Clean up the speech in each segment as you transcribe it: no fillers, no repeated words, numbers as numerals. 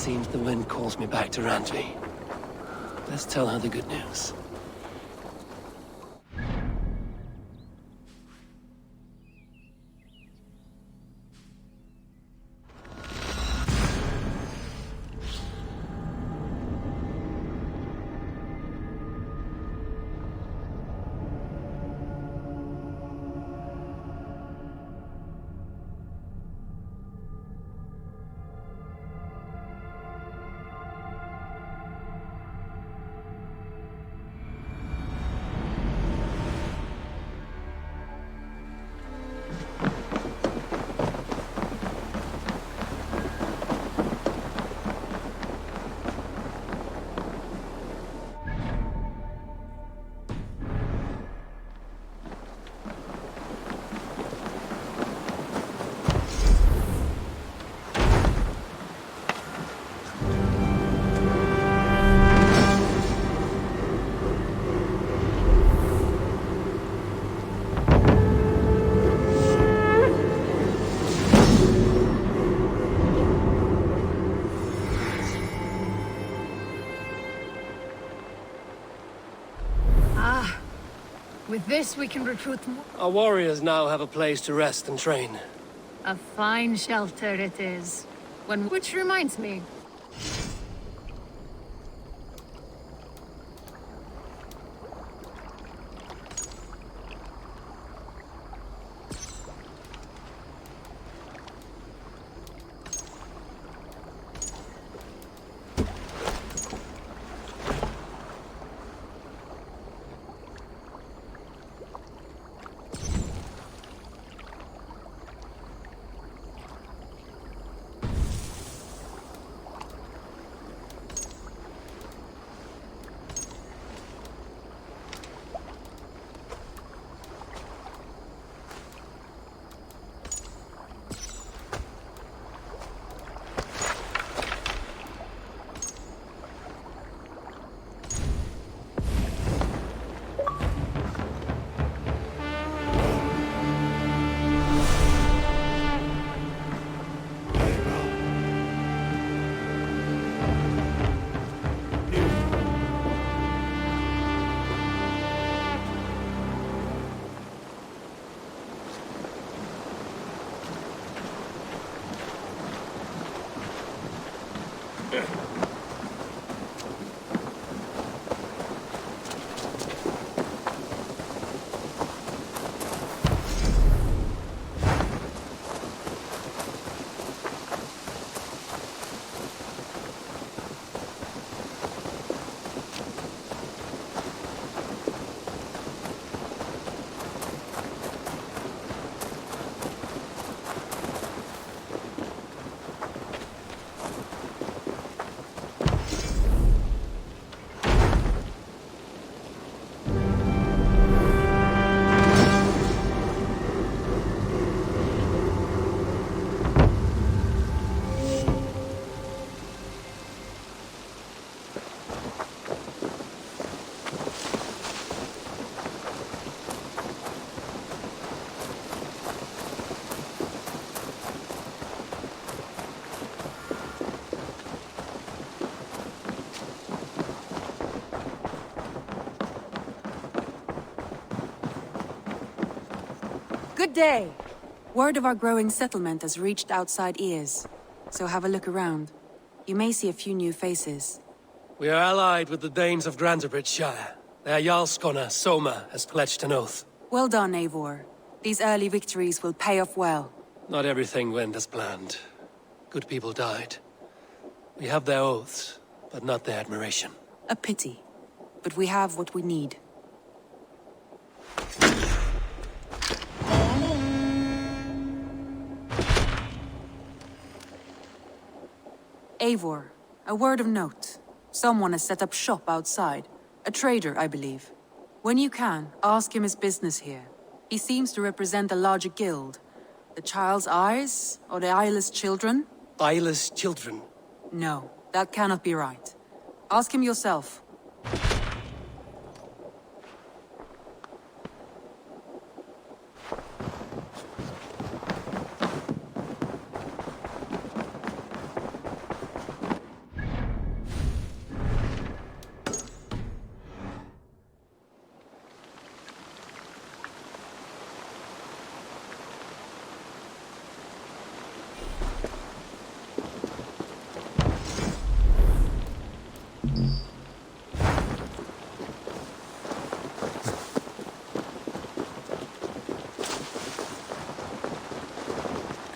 seems the wind calls me back to Randvi. Let's tell her the good news. With this, we can recruit more. Our warriors now have a place to rest and train. A fine shelter it is. Which reminds me, Good day! Word of our growing settlement has reached outside ears, so have a look around. You may see a few new faces. We are allied with the Danes of Shire. Their Jarlskona, Soma, has pledged an oath. Well done, Eivor. These early victories will pay off well. Not everything went as planned. Good people died. We have their oaths, but not their admiration. A pity. But we have what we need. Eivor, a word of note. Someone has set up shop outside. A trader, I believe. When you can, ask him his business here. He seems to represent a larger guild. The Child's Eyes, or the Eyeless Children? Eyeless children? No, that cannot be right. Ask him yourself.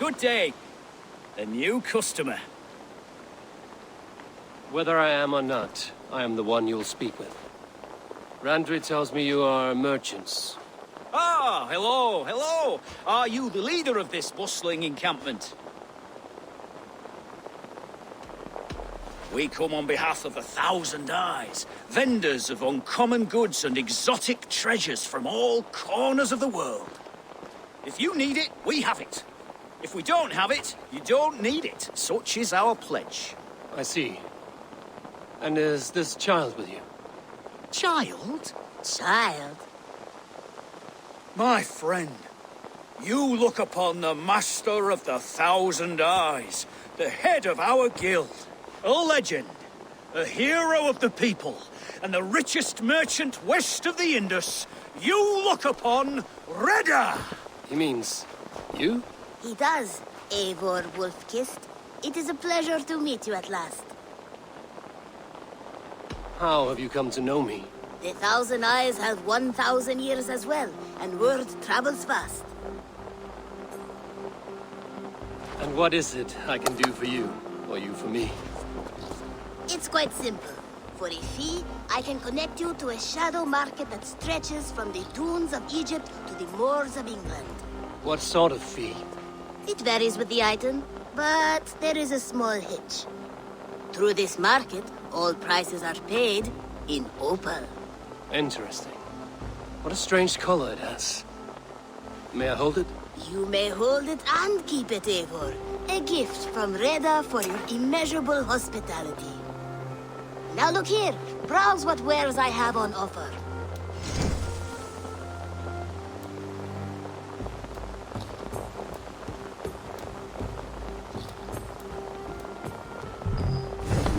Good day. A new customer. Whether I am or not, I am the one you'll speak with. Randri tells me you are merchants. Ah, hello, hello. Are you the leader of this bustling encampment? We come on behalf of 1,000 Eyes, vendors of uncommon goods and exotic treasures from all corners of the world. If you need it, we have it. If we don't have it, you don't need it. Such is our pledge. I see. And is this child with you? Child? Child? My friend, you look upon the master of the 1,000 Eyes, the head of our guild, a legend, a hero of the people, and the richest merchant west of the Indus. You look upon Reda! He means you? He does, Eivor Wolfkist. It is a pleasure to meet you at last. How have you come to know me? The 1,000 Eyes have 1,000 years as well, and word travels fast. And what is it I can do for you, or you for me? It's quite simple. For a fee, I can connect you to a shadow market that stretches from the dunes of Egypt to the moors of England. What sort of fee? It varies with the item, but there is a small hitch. Through this market, all prices are paid in opal. Interesting. What a strange color it has. May I hold it? You may hold it and keep it, Eivor. A gift from Reda for your immeasurable hospitality. Now look here. Browse what wares I have on offer.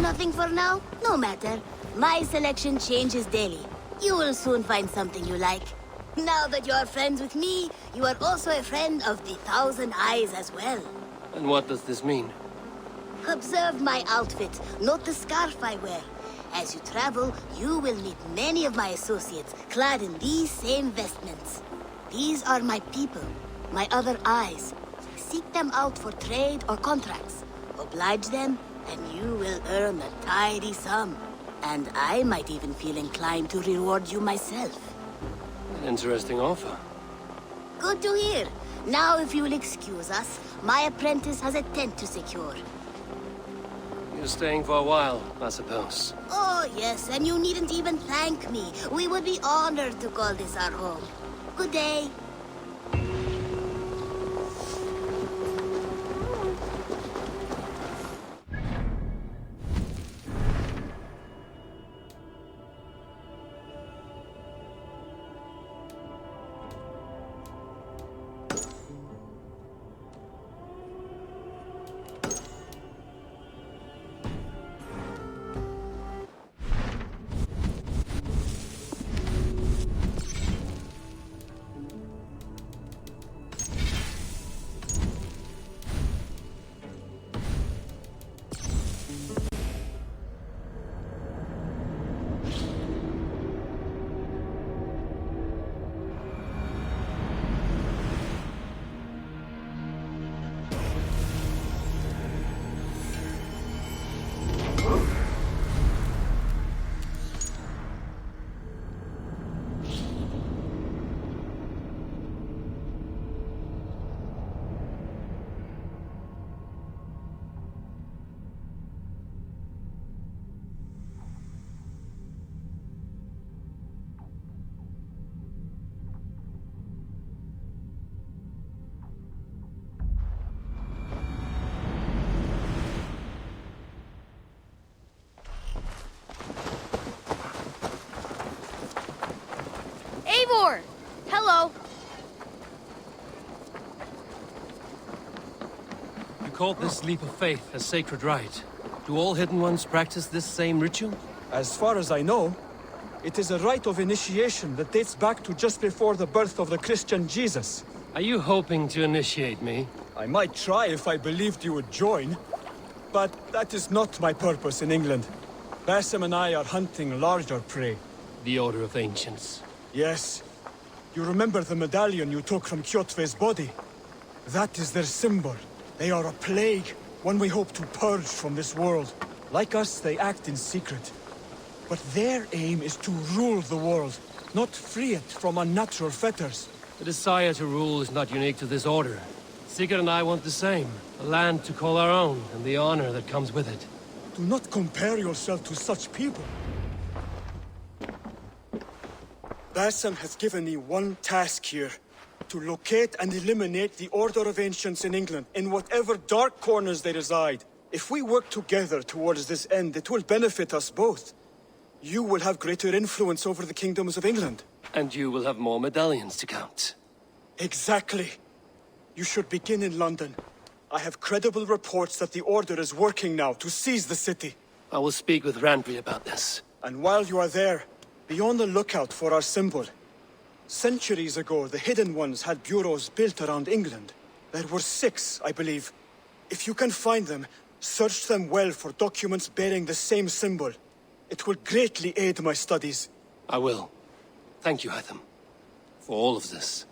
Nothing for now? No matter. My selection changes daily. You will soon find something you like. Now that you are friends with me, you are also a friend of the 1,000 Eyes as well. And what does this mean? Observe my outfit, note the scarf I wear. As you travel, you will meet many of my associates, clad in these same vestments. These are my people, my other eyes. Seek them out for trade or contracts. Oblige them, and you will earn a tidy sum. And I might even feel inclined to reward you myself. An interesting offer. Good to hear. Now, if you will excuse us, my apprentice has a tent to secure. You're staying for a while, I suppose. Oh, yes, and you needn't even thank me. We would be honored to call this our home. Good day. Eivor! Hello! You called this leap of faith a sacred rite. Do all Hidden Ones practice this same ritual? As far as I know, it is a rite of initiation that dates back to just before the birth of the Christian Jesus. Are you hoping to initiate me? I might try if I believed you would join, but that is not my purpose in England. Basim and I are hunting larger prey. The Order of Ancients. Yes. You remember the medallion you took from Kjotve's body? That is their symbol. They are a plague, one we hope to purge from this world. Like us, they act in secret. But their aim is to rule the world, not free it from unnatural fetters. The desire to rule is not unique to this order. Sigurd and I want the same. A land to call our own, and the honor that comes with it. Do not compare yourself to such people. Basim has given me one task here. To locate and eliminate the Order of Ancients in England, in whatever dark corners they reside. If we work together towards this end, it will benefit us both. You will have greater influence over the kingdoms of England. And you will have more medallions to count. Exactly. You should begin in London. I have credible reports that the Order is working now to seize the city. I will speak with Randry about this. And while you are there, be on the lookout for our symbol. Centuries ago, the Hidden Ones had bureaus built around England. There were 6, I believe. If you can find them, search them well for documents bearing the same symbol. It will greatly aid my studies. I will. Thank you, Hytham, for all of this.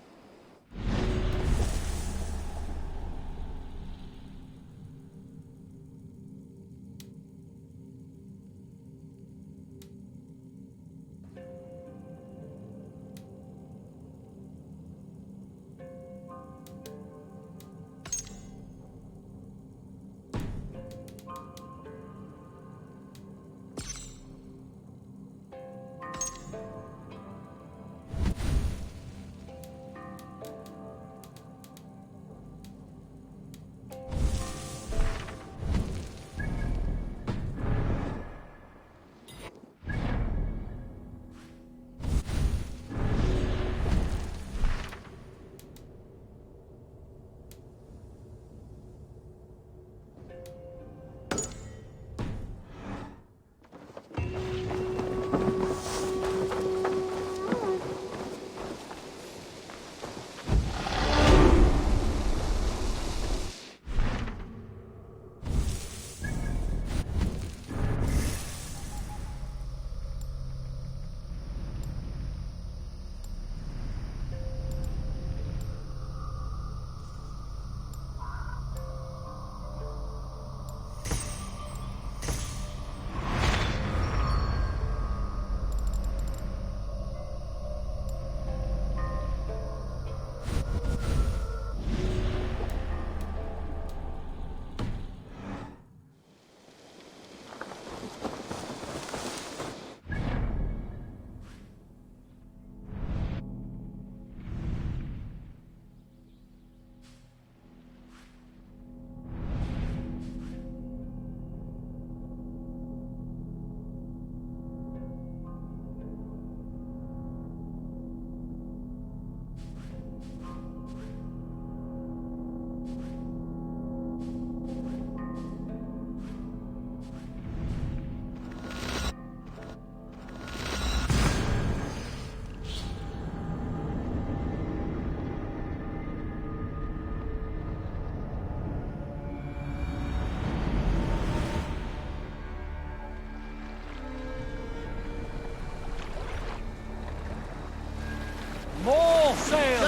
More sail!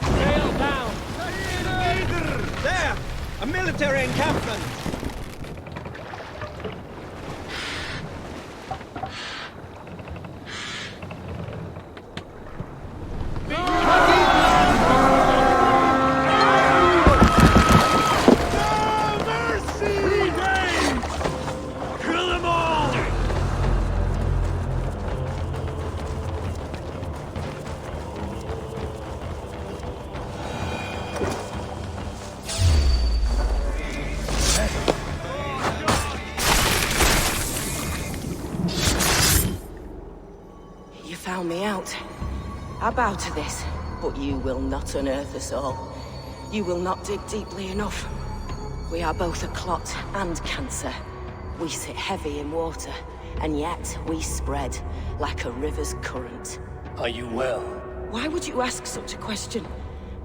Sail down! There! A military encampment! You found me out. I bow to this, but you will not unearth us all. You will not dig deeply enough. We are both a clot and cancer. We sit heavy in water, and yet we spread like a river's current. Are you well? Why would you ask such a question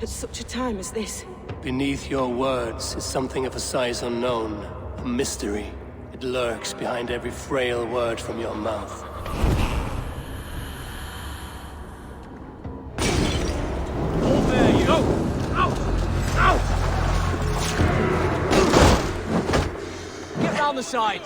at such a time as this? Beneath your words is something of a size unknown. A mystery. It lurks behind every frail word from your mouth. Hold there, you! Ow! Ow! Get round the side!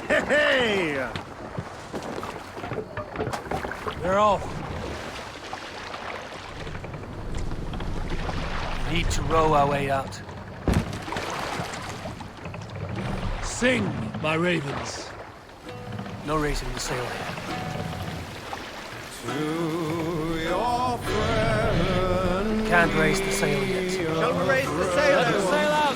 Hey! We're off. We need to row our way out. Sing, my ravens. No raising the sail here. To your friend. Can't raise the sail yet. Shall we raise the sail? Let the sail out!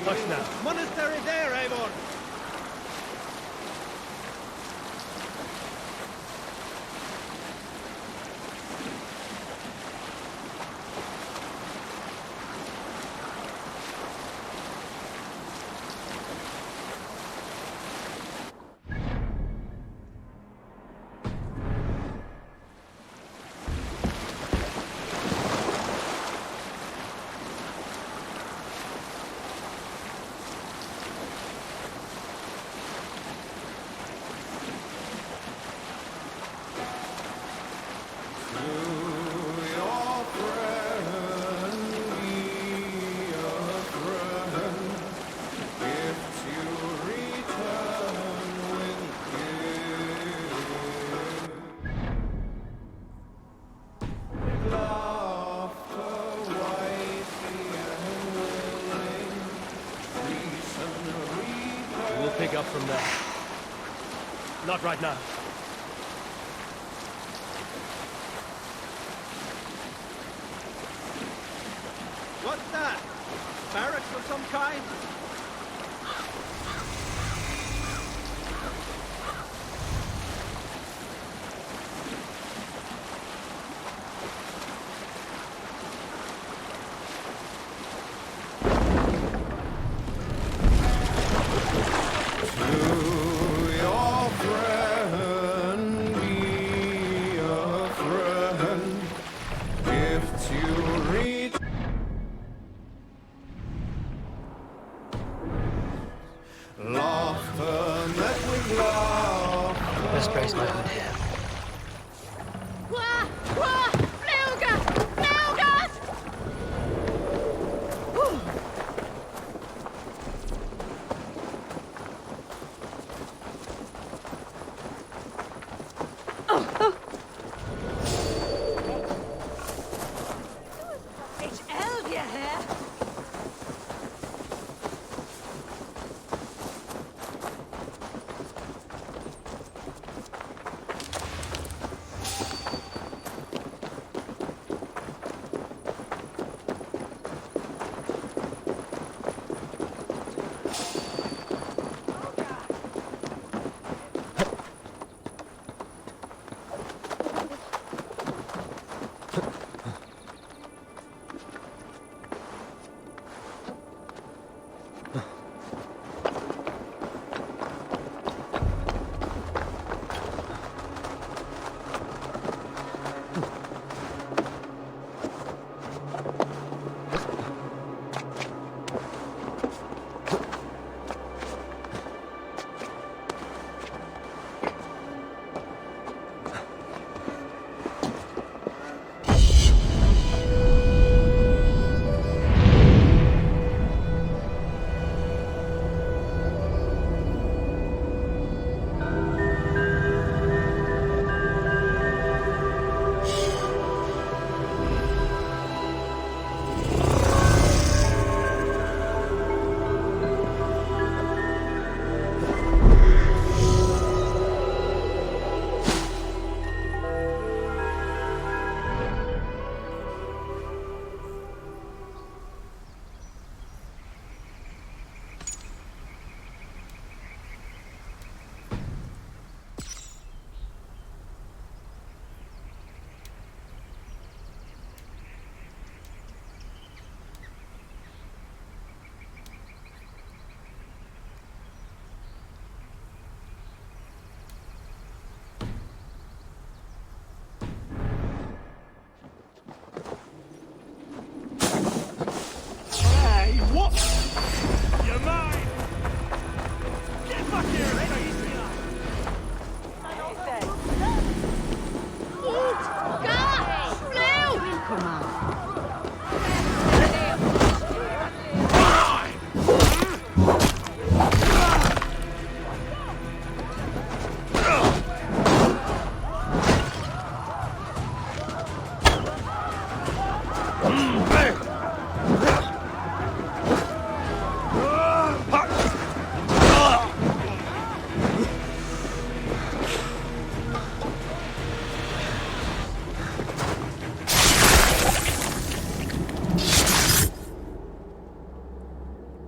Hush now. Monastery there, Eivor! wake up from that. Not right now. What's that? Barracks of some kind? Best place my hood here. Wah! Wah! Fluga! Fluga! It's Elvia here.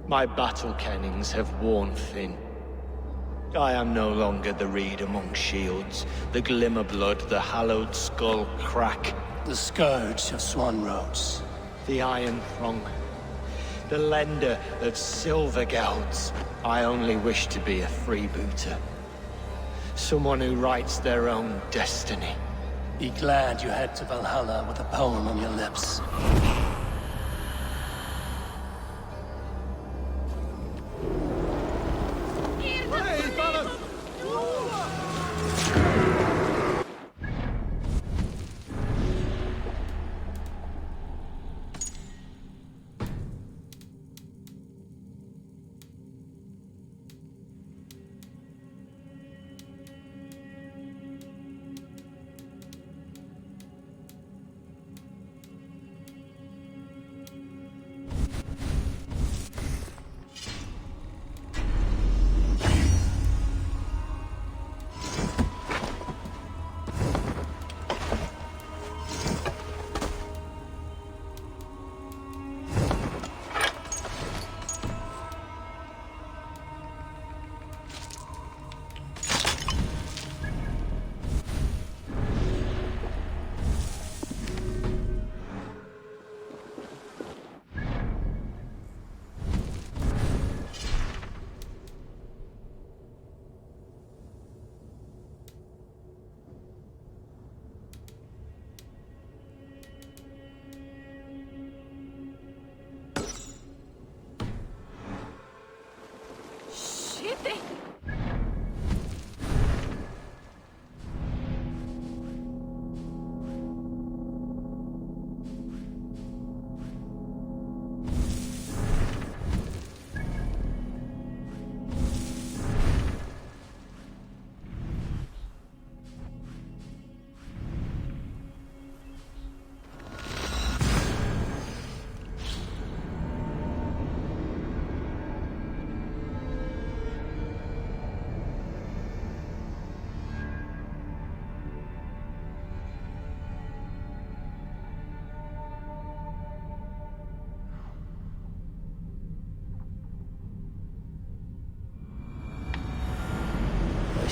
My battle kennings have worn thin. I am no longer the reed among shields, the glimmer blood, the hallowed skull crack, The scourge of Swan Roads. the iron throng, the lender of silver gelds. I only wish to be a freebooter. Someone who writes their own destiny. Be glad you head to Valhalla with a poem on your lips.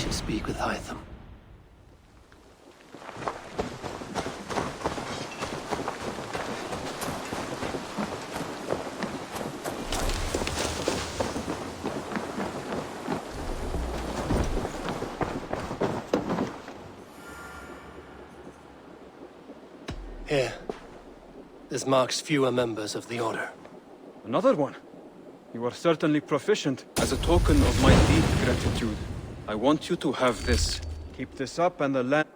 to speak with Hytham. Here. This marks fewer members of the Order. Another one? You are certainly proficient. As a token of my deep gratitude, I want you to have this. Keep this up and the land...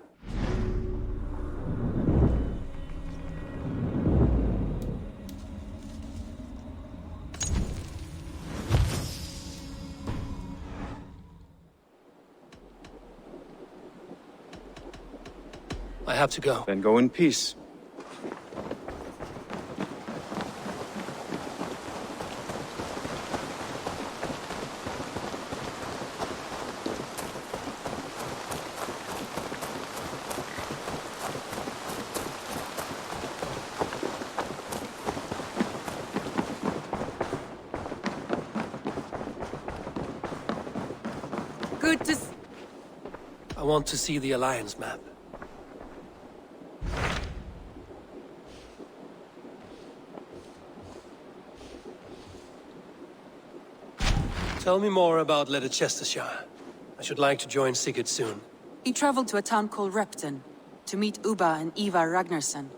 I have to go. Then go in peace. Good to I want to see the Alliance map. Tell me more about Leicestershire. I should like to join Sigurd soon. He traveled to a town called Repton to meet Ubba and Ivar Ragnarsson.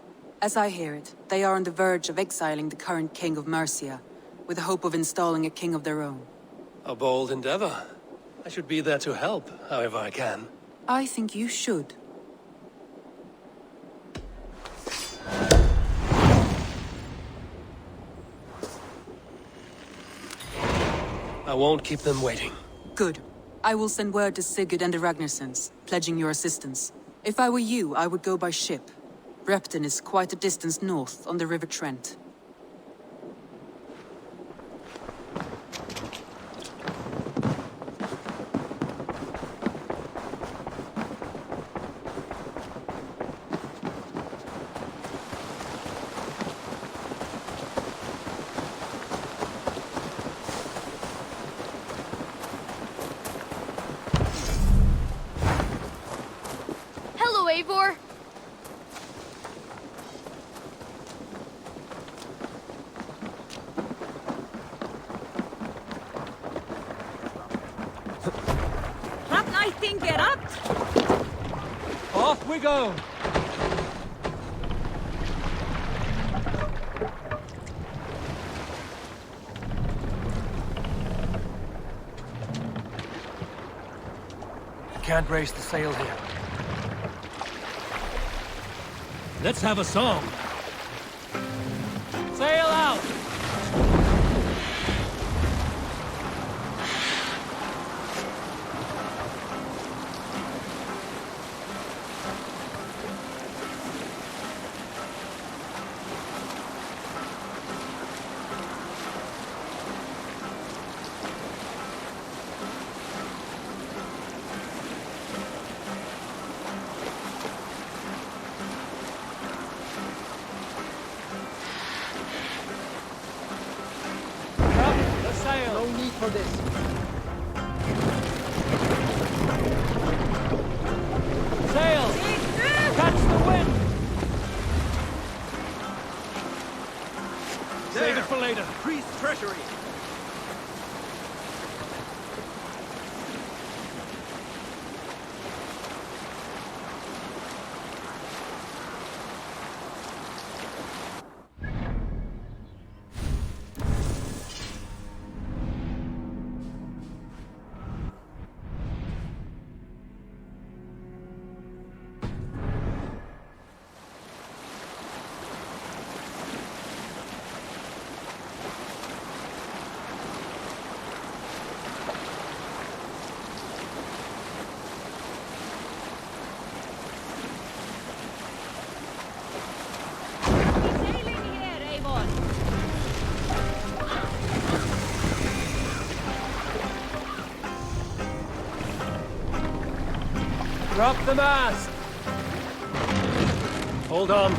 As I hear it, they are on the verge of exiling the current king of Mercia, with the hope of installing a king of their own. A bold endeavor. I should be there to help, however I can. I think you should. I won't keep them waiting. Good. I will send word to Sigurd and the Ragnarssons, pledging your assistance. If I were you, I would go by ship. Repton is quite a distance north on the River Trent. Hello, Eivor. I think get up. Off we go! Can't raise the sail here. Let's have a song. Sail out! No need for this. Sail! Catch the wind! Save it for later. Priest's treasury! Drop the mast! Hold on.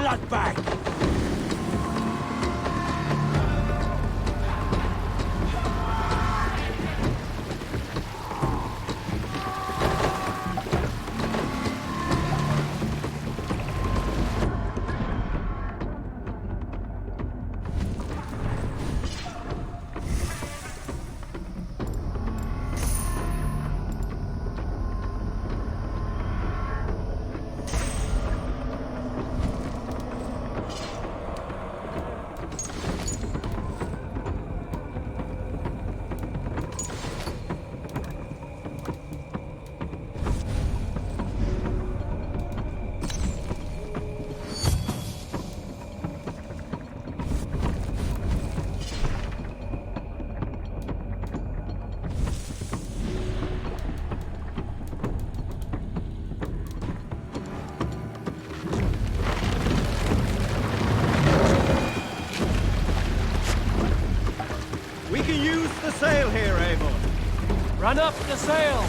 bloodbag! We can use the sail here, Eivor. Run up the sail!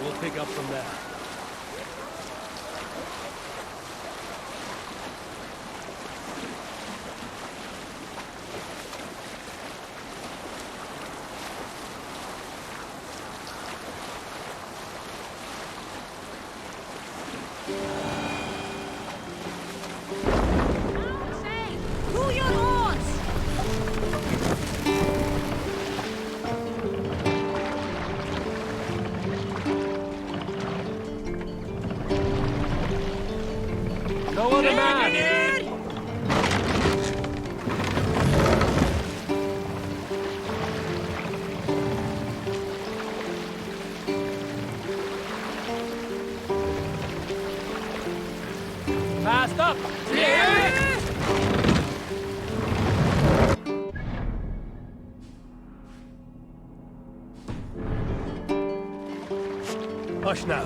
We'll pick up from there. Who your horse? No other man! Fast up! Hush now.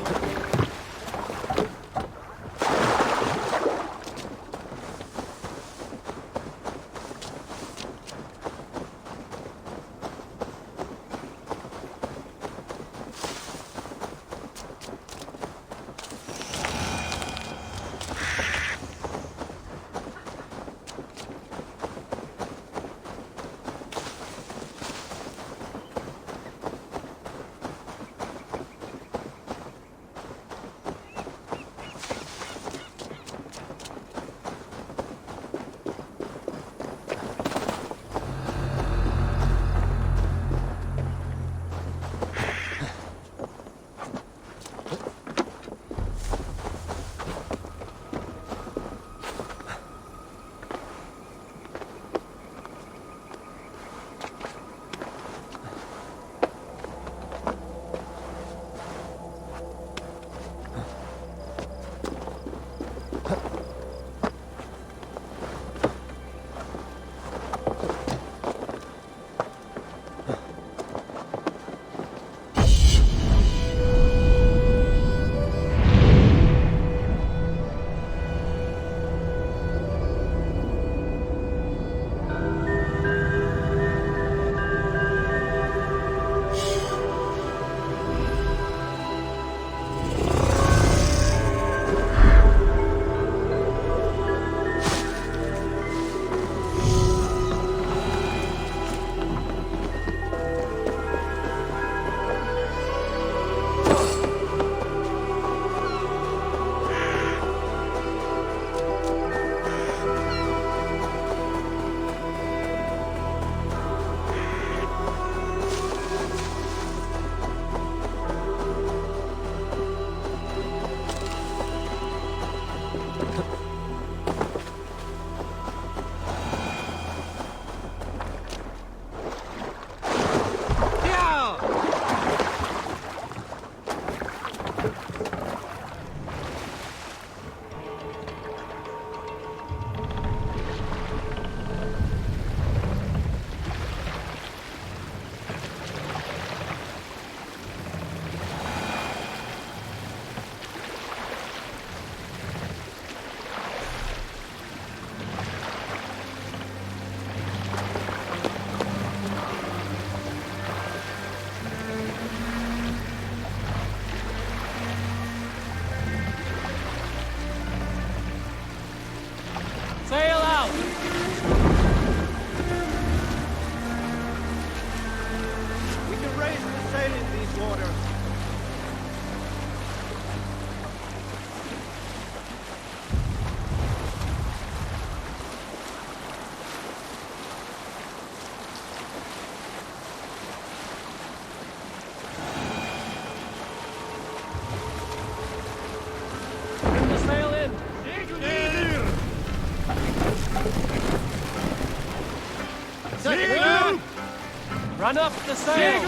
Run up the sail!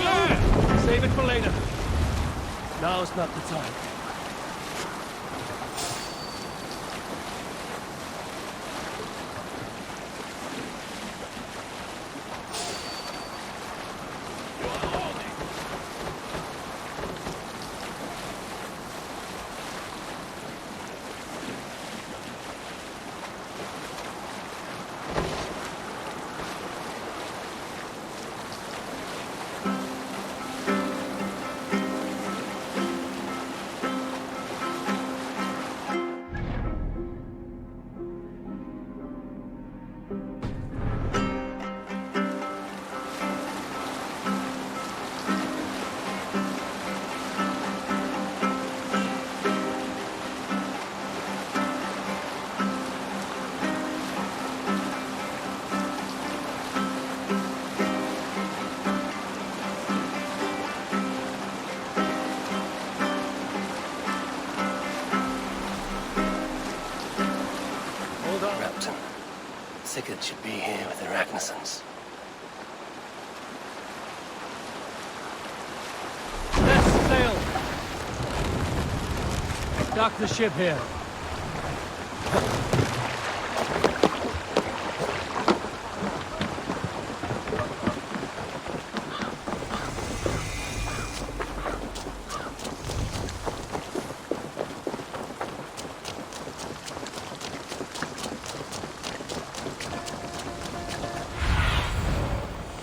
Save it for later. Now's not the time. Sigurd should be here with the Ragnarsons. Let's sail! Dock the ship here.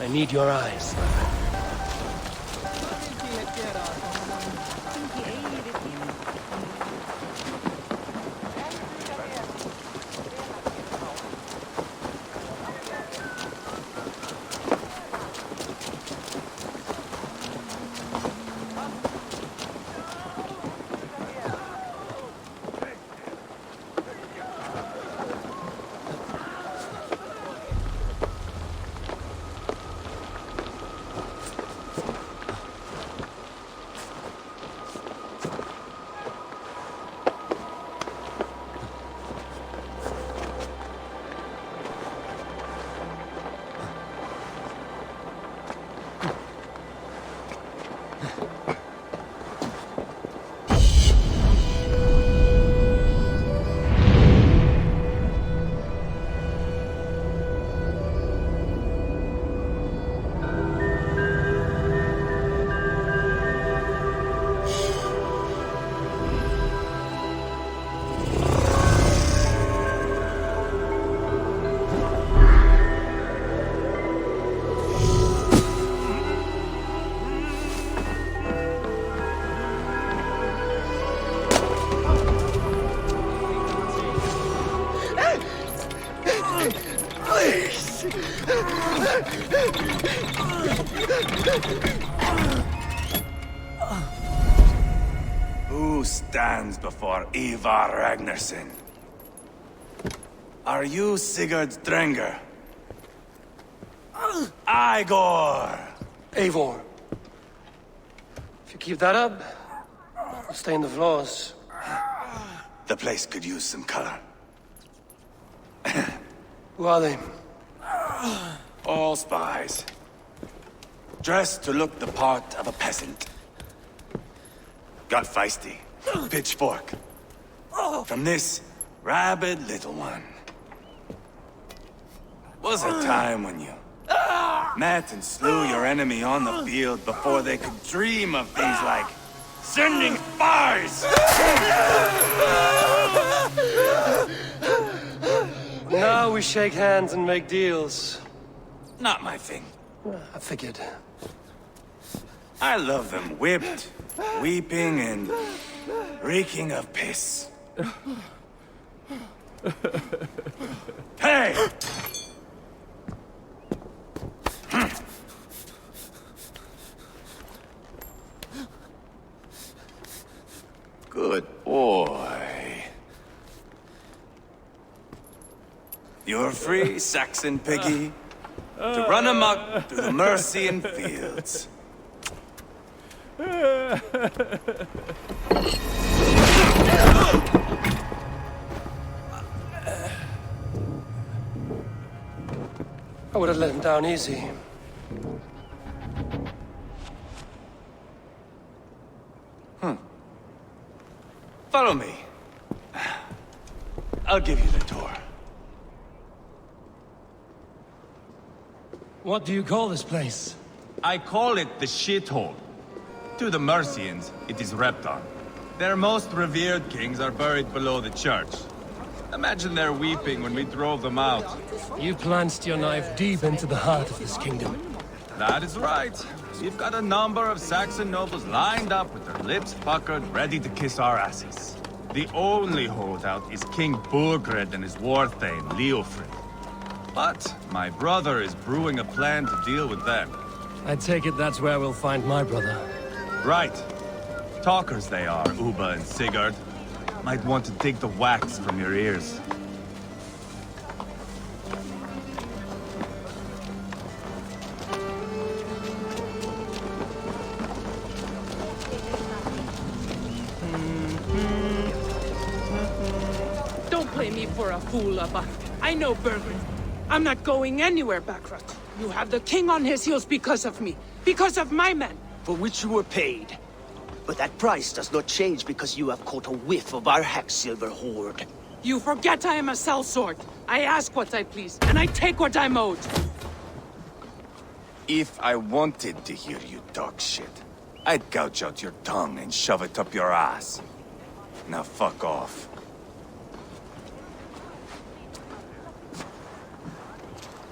I need your eyes. Who stands before Ivar Ragnarsson? Are you Sigurd Drenger? Igor! Eivor. If you keep that up, I'll stain the floors. The place could use some color. Who are they? All spies. Dressed to look the part of a peasant. Got feisty. Pitchfork. From this rabid little one. Was a time when you met and slew your enemy on the field before they could dream of things like sending spies! Now we shake hands and make deals. Not my thing. I figured. I love them whipped, weeping, and reeking of piss. Hey! Good boy. You're free, Saxon piggy, to run amok through the Mercian fields. I would have let him down easy. Follow me. I'll give you the tour. What do you call this place? I call it the shithole. To the Mercians, it is Repton. Their most revered kings are buried below the church. Imagine their weeping when we drove them out. You plunged your knife deep into the heart of this kingdom. That is right. We've got a number of Saxon nobles lined up with their lips puckered, ready to kiss our asses. The only holdout is King Burgred and his war thane, Leofrid. But my brother is brewing a plan to deal with them. I take it that's where we'll find my brother. Right. Talkers they are, Uba and Sigurd. Might want to dig the wax from your ears. Don't play me for a fool, Abba. I know Bergman. I'm not going anywhere, Backrot. You have the king on his heels because of me. Because of my men. For which you were paid. But that price does not change because you have caught a whiff of our Hacksilver hoard. You forget I am a sellsword. I ask what I please, and I take what I'm owed. If I wanted to hear you talk shit, I'd gouge out your tongue and shove it up your ass. Now fuck off.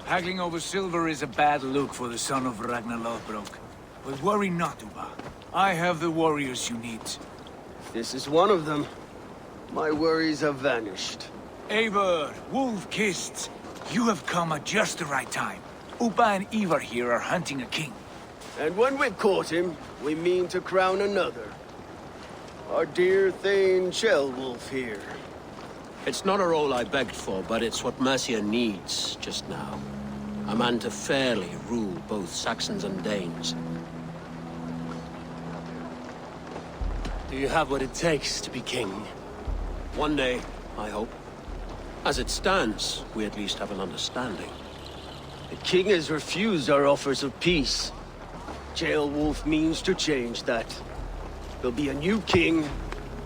Haggling over silver is a bad look for the son of Ragnar Lothbrok. But worry not, Uba. I have the warriors you need. This is one of them. My worries have vanished. Eivor, Wolf-Kissed, you have come at just the right time. Uba and Ivar here are hunting a king. And when we've caught him, we mean to crown another. Our dear Thane Ceolwulf here. It's not a role I begged for, but it's what Mercia needs just now. A man to fairly rule both Saxons and Danes. Do you have what it takes to be king? One day, I hope. As it stands, we at least have an understanding. The king has refused our offers of peace. Ceolwulf means to change that. There'll be a new king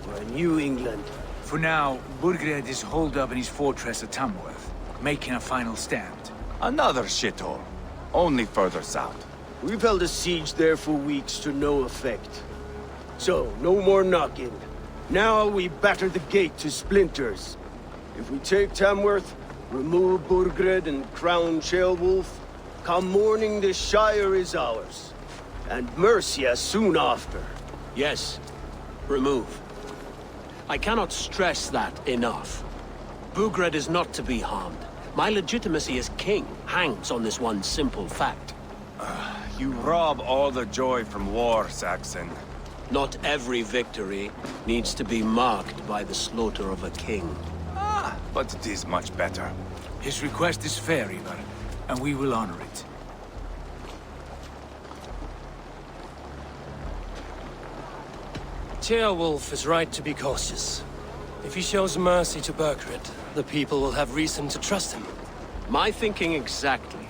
for a new England. For now, Burgred is holed up in his fortress at Tamworth, making a final stand. Another shithole. Only further south. We've held a siege there for weeks to no effect. So, no more knocking. Now we batter the gate to splinters. If we take Tamworth, remove Burgred and crown Ceolwulf, come morning the Shire is ours. And Mercia soon after. Yes, remove. I cannot stress that enough. Burgred is not to be harmed. My legitimacy as king hangs on this one simple fact. You rob all the joy from war, Saxon. Not every victory needs to be marked by the slaughter of a king. But it is much better. His request is fair, Ivar, and we will honor it. Ceolwulf is right to be cautious. If he shows mercy to Burgred, the people will have reason to trust him. My thinking exactly.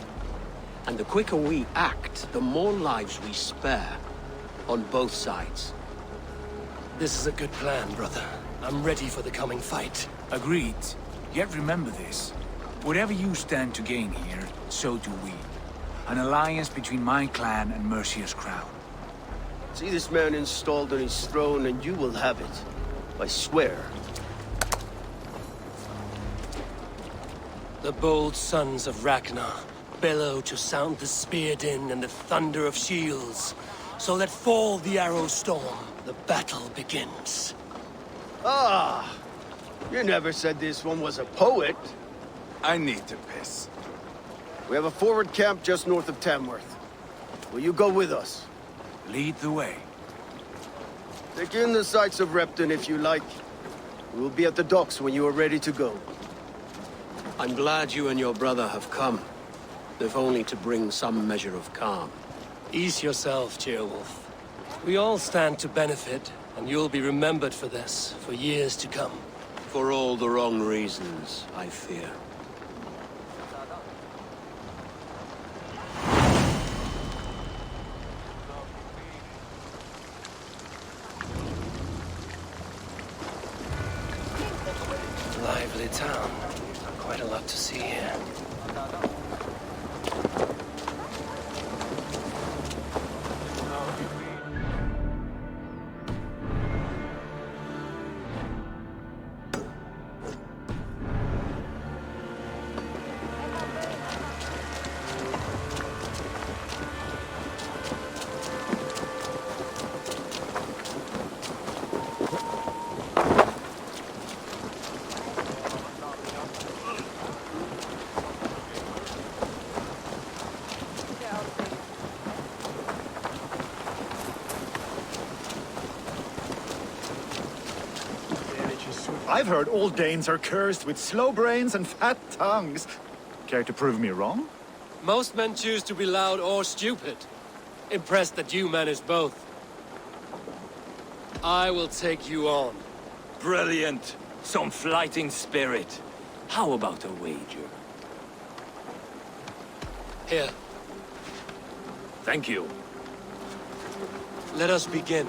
And the quicker we act, the more lives we spare. On both sides. This is a good plan, brother. I'm ready for the coming fight. Agreed. Yet remember this. Whatever you stand to gain here, so do we. An alliance between my clan and Mercia's crown. See this man installed on his throne and you will have it. I swear. The bold sons of Ragnar bellow to sound the spear din and the thunder of shields. So let fall the arrow storm. The battle begins. Ah! You never said this one was a poet. I need to piss. We have a forward camp just north of Tamworth. Will you go with us? Lead the way. Take in the sights of Repton if you like. We will be at the docks when you are ready to go. I'm glad you and your brother have come. If only to bring some measure of calm. Ease yourself, Ceolwulf. We all stand to benefit, and you'll be remembered for this, for years to come. For all the wrong reasons, I fear. lively town. Quite a lot to see here. I've heard all Danes are cursed with slow brains and fat tongues. Care to prove me wrong? Most men choose to be loud or stupid. Impressed that you manage both. I will take you on. Brilliant. Some fighting spirit. How about a wager? Here. Thank you. Let us begin.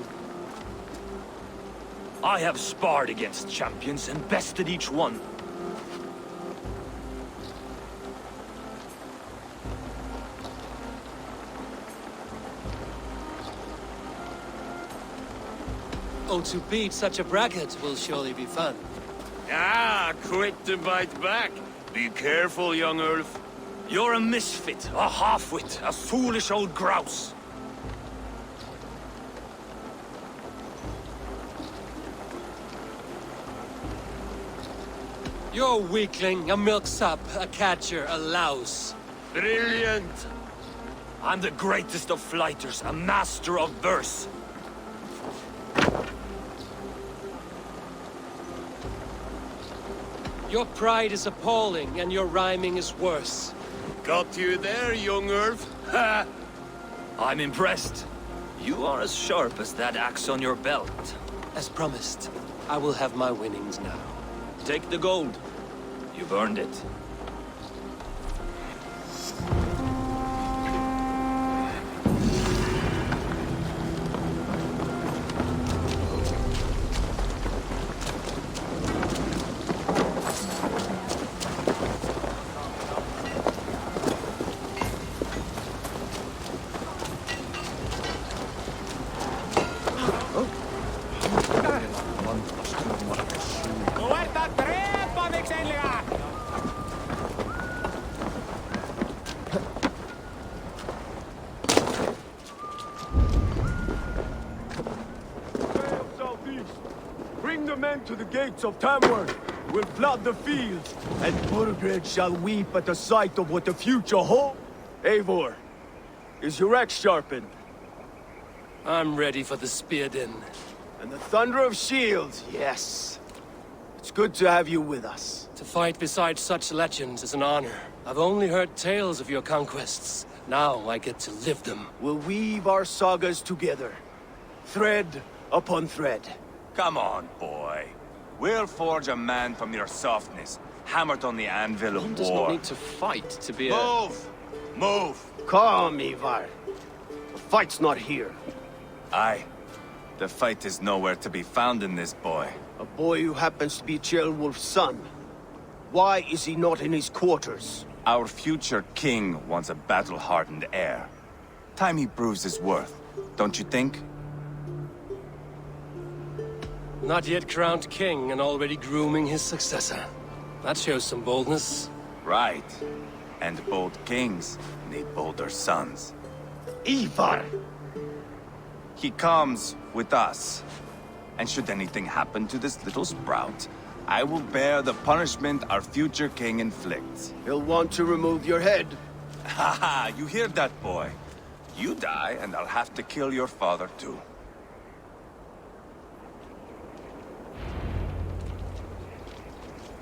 I have sparred against champions and bested each one. Oh, to beat such a bracket will surely be fun. Ah, quick to bite back. Be careful, young Ulf. You're a misfit, a half-wit, a foolish old grouse. You're a weakling, a milksop, a catcher, a louse. Brilliant! I'm the greatest of flighters, a master of verse. Your pride is appalling, and your rhyming is worse. Got you there, young Ulf. Ha! I'm impressed. You are as sharp as that axe on your belt. As promised, I will have my winnings now. Take the gold. You've earned it. Bring the men to the gates of Tamworth. We'll flood the fields, and Burgred shall weep at the sight of what the future holds. Eivor, is your axe sharpened? I'm ready for the spear din. And the thunder of shields, yes. It's good to have you with us. To fight beside such legends is an honor. I've only heard tales of your conquests. Now I get to live them. We'll weave our sagas together, thread upon thread. Come on, boy. We'll forge a man from your softness, hammered on the anvil of One war. does not need to fight to be a... Move! Move! Calm, Ivar. The fight's not here. Aye. The fight is nowhere to be found in this boy. A boy who happens to be Ceolwulf's son. Why is he not in his quarters? Our future king wants a battle-hardened heir. Time he proves his worth, don't you think? Not yet crowned king and already grooming his successor. That shows some boldness. Right. And bold kings need bolder sons. Ivar! He comes with us. And should anything happen to this little sprout, I will bear the punishment our future king inflicts. He'll want to remove your head. Haha, you hear that, boy? You die, and I'll have to kill your father, too.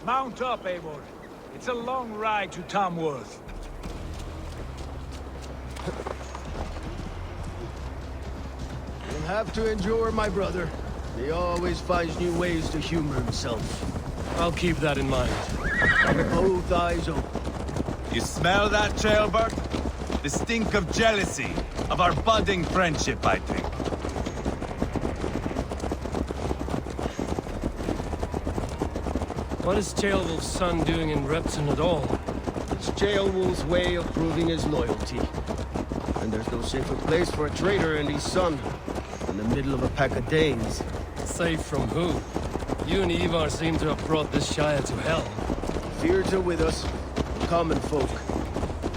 Mount up, Eivor. It's a long ride to Tamworth. You'll have to endure, my brother. He always finds new ways to humor himself. I'll keep that in mind. Both eyes open. You smell that, Ceolbert? The stink of jealousy, of our budding friendship, I think. What is Ceolwulf's son doing in Repton at all? It's Ceolwulf's way of proving his loyalty. And there's no safer place for a traitor and his son in the middle of a pack of Danes. Safe from who? You and Ivar seem to have brought this Shire to hell. Fears are with us, common folk.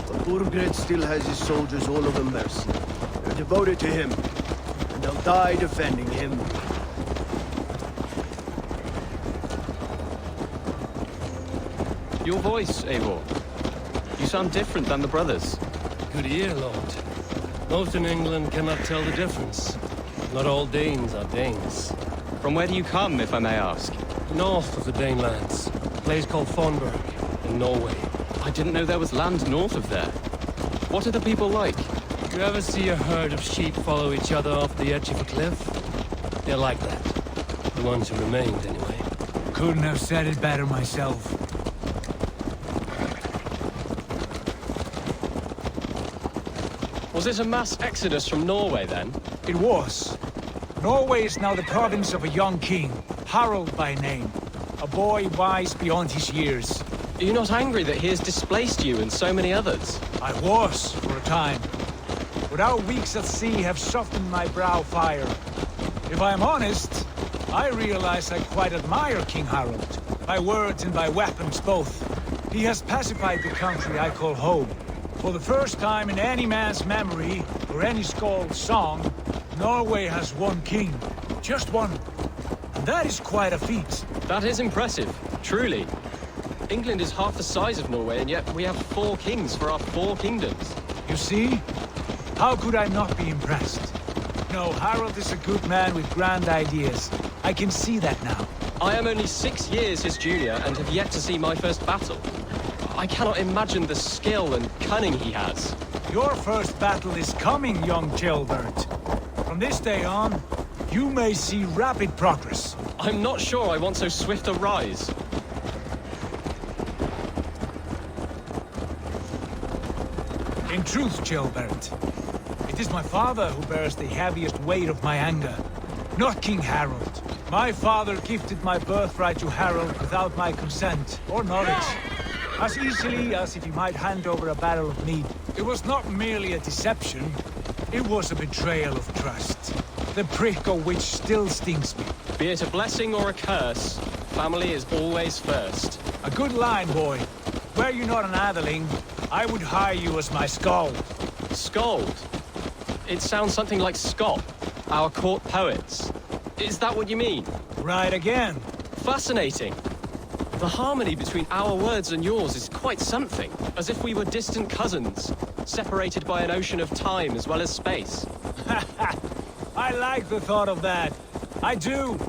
But Burgred still has his soldiers all over mercy. They're devoted to him, and they'll die defending him. Your voice, Eivor. You sound different than the brothers. Good ear, Lord. Most in England cannot tell the difference. Not all Danes are Danes. From where do you come, if I may ask? North of the Danelands. A place called Thornburg, in Norway. I didn't know there was land north of there. What are the people like? You ever see a herd of sheep follow each other off the edge of a cliff? They're like that. The ones who remained, anyway. Couldn't have said it better myself. Was it a mass exodus from Norway, then? It was. Norway is now the province of a young king, Harald by name. A boy wise beyond his years. Are you not angry that he has displaced you and so many others? I was, for a time. But our weeks at sea have softened my brow fire. If I am honest, I realize I quite admire King Harald. By words and by weapons both. He has pacified the country I call home. For the first time in any man's memory, or any skald's song, Norway has one king. Just one. And that is quite a feat. That is impressive, truly. England is half the size of Norway, and yet we have 4 kings for our 4 kingdoms. You see? How could I not be impressed? No, Harald is a good man with grand ideas. I can see that now. I am only 6 years his junior, and have yet to see my first battle. I cannot imagine the skill and cunning he has. Your first battle is coming, young Gilbert. From this day on, you may see rapid progress. I'm not sure I want so swift a rise. In truth, Gilbert, it is my father who bears the heaviest weight of my anger, not King Harald. My father gifted my birthright to Harald without my consent or knowledge. As easily as if he might hand over a barrel of mead. It was not merely a deception, it was a betrayal of trust. The prick of which still stings me. Be it a blessing or a curse, family is always first. A good line, boy. Were you not an atheling, I would hire you as my skald. Skald? It sounds something like Scott, our court poets. Is that what you mean? Right again. Fascinating. The harmony between our words and yours is quite something. As if we were distant cousins, separated by an ocean of time as well as space. I like the thought of that. I do.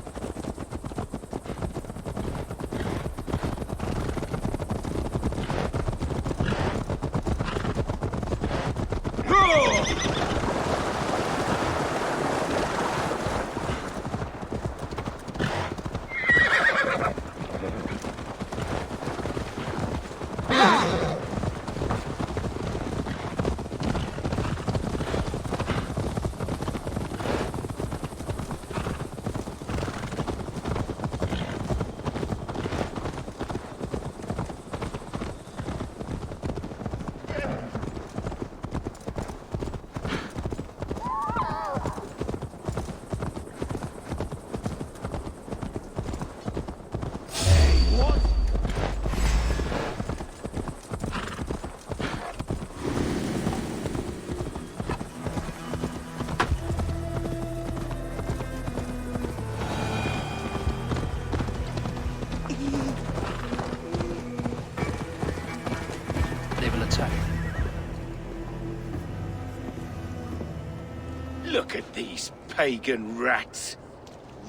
Look at these pagan rats.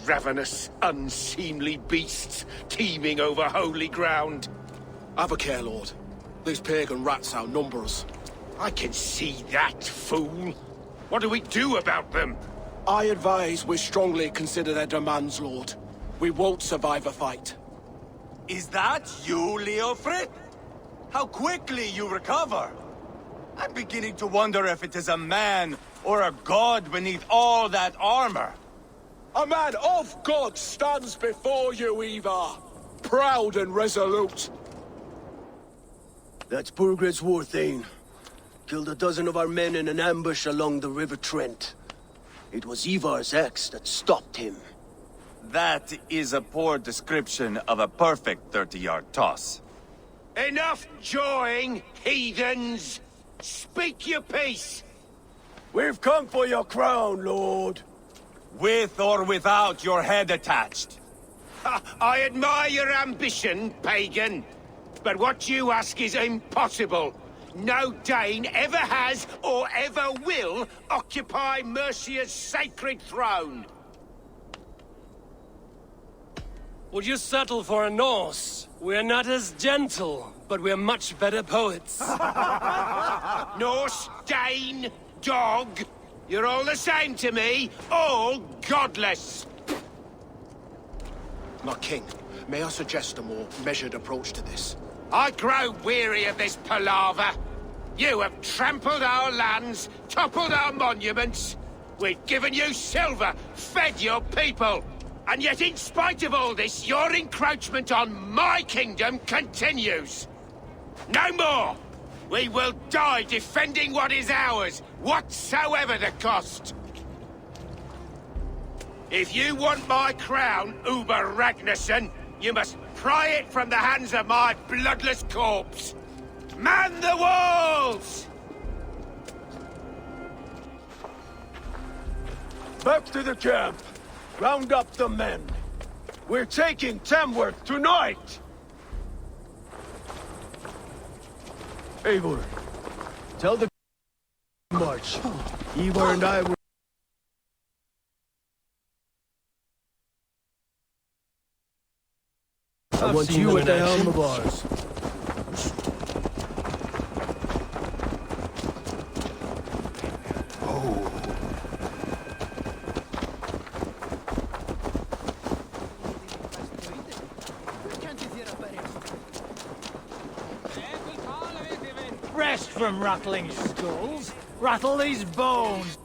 Ravenous, unseemly beasts teeming over holy ground. Have a care, Lord. These pagan rats outnumber us. I can see that, fool. What do we do about them? I advise we strongly consider their demands, Lord. We won't survive a fight. Is that you, Leofrid? How quickly you recover! I'm beginning to wonder if it is a man or a god beneath all that armor. A man of God stands before you, Ivar. proud and resolute. That's Burgred's Warthane. Killed a dozen of our men in an ambush along the River Trent. It was Ivar's axe that stopped him. That is a poor description of a perfect 30-yard toss. Enough jawing, heathens! Speak your piece! We've come for your crown, Lord. With or without your head attached. I admire your ambition, pagan. But what you ask is impossible. No Dane ever has or ever will occupy Mercia's sacred throne. Would you settle for a Norse? We're not as gentle, but we're much better poets. Norse, Dane, dog. You're all the same to me. All godless. My king, may I suggest a more measured approach to this? I grow weary of this palaver. You have trampled our lands, toppled our monuments. We've given you silver, fed your people. And yet in spite of all this, your encroachment on my kingdom continues. No more! We will die defending what is ours, whatsoever the cost. If you want my crown, Uber Ragnarsson, you must pry it from the hands of my bloodless corpse. Man the walls! Back to the camp. Round up the men. We're taking Tamworth tonight! Eivor, tell the march. Eivor and I were... I want you at the helm of ours. Rest from rattling skulls. Rattle these bones.